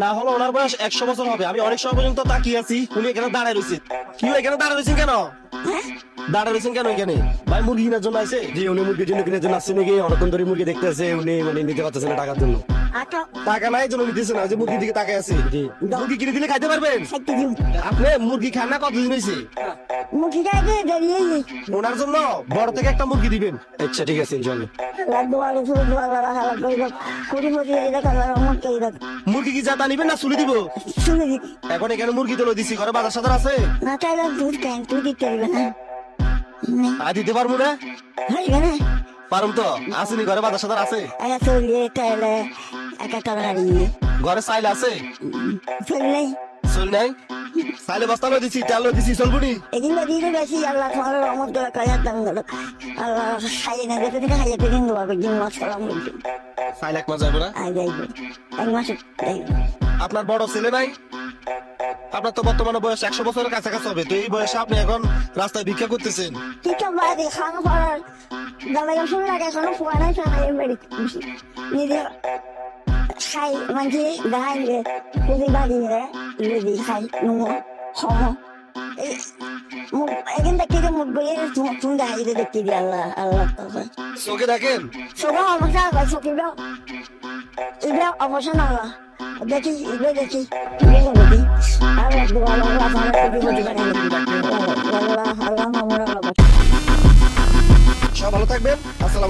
না হলো ওনার বয়স 100 বছর হবে। আমি অনেক সময় পর্যন্ত তাকিয়ে আছি, উনি এখানে দাঁড়ায় রয়েছে। কি এখানে দাঁড়ায় রয়েছেন কেন? দাঁড়ায় রয়েছেন কেন এখানে? ভাই মুরগি কেনার জন্য আছে? জি উনি মুরগির জন্য কিনে জন্য আসছে নাকি, অনেকক্ষণ ধরে মুরগি দেখতেছে, উনি মানে নিতে পারতেছে না টাকার জন্য। আটা টাকা নাই জন্য নিতেছে না, যে মুরগির দিকে তাকায় আছে। জি মুরগি কিনে দিলে খাইতে পারবেন? খাইতে দিন আপনি মুরগি খান না কতদিন হয়েছে? মুখি খাইতে দাঁড়িয়ে ওনার জন্য বড় থেকে একটা মুরগি দিবেন। আচ্ছা ঠিক আছে ইনশাল্লাহ। দোয়ারে শুরু দোয়ারা হালা করে কুড়ি পঁচিশ হাজার টাকা আমার কে মুরগি কি জাতা নিবেন না চুলি দিব? শুনে দিই এখন এখানে মুরগি তুলে দিছি, ঘরে বাজার সাজার আছে? না তাহলে দুধ কেন তুই দিতে পারবে না আর দিতে পারবো না? হইবে না পারুম তো, আসেনি ঘরে বাজার সাজার আছে? একটা চলিয়ে তাহলে একটা তরকারি ঘরে চাইল আছে? চললে চল নাই? চাইলে বস্তা লই দিছি, তেল লই দিছি, চলবুনি? এদিন দিলে বেশি আল্লাহ তোমার রহমত করে কাজার দাম গেল আল্লাহ খাইয়ে না যেতে থেকে খাইয়ে দিন দেবো একদিন মাছ করাম বলছি চাইল এক মাস যাবে না? আই যাইবে এক মাসে যাইবে আপনার বড় ছেলে নাই? আপনার তো বর্তমানে বয়স 100 বছরের কাছাকাছি হবে, তো এই বয়সে আপনি এখন রাস্তায় ভিক্ষা করতেছেন। ঠিক বাড়ি খাওয়া পড়ার দাদা শুনে লাগে এখনো ফোয়া নাই ফেলাই বাড়ি নিজে খাই মাঝে দেখাই রে খুবই বাড়ি রে লেদি খাই নুমো হম এখান থেকে মুখ গিয়ে তুমি দেখাই রে দেখতে দি আল্লাহ আল্লাহ চোখে দেখেন? সবাই অবস্থা হয় চোখে এটা অবস্থা না দেখি এগুলো দেখি দেখি আর আল্লাহ আল্লাহ সব ভালো থাকবেন। আসসালাম।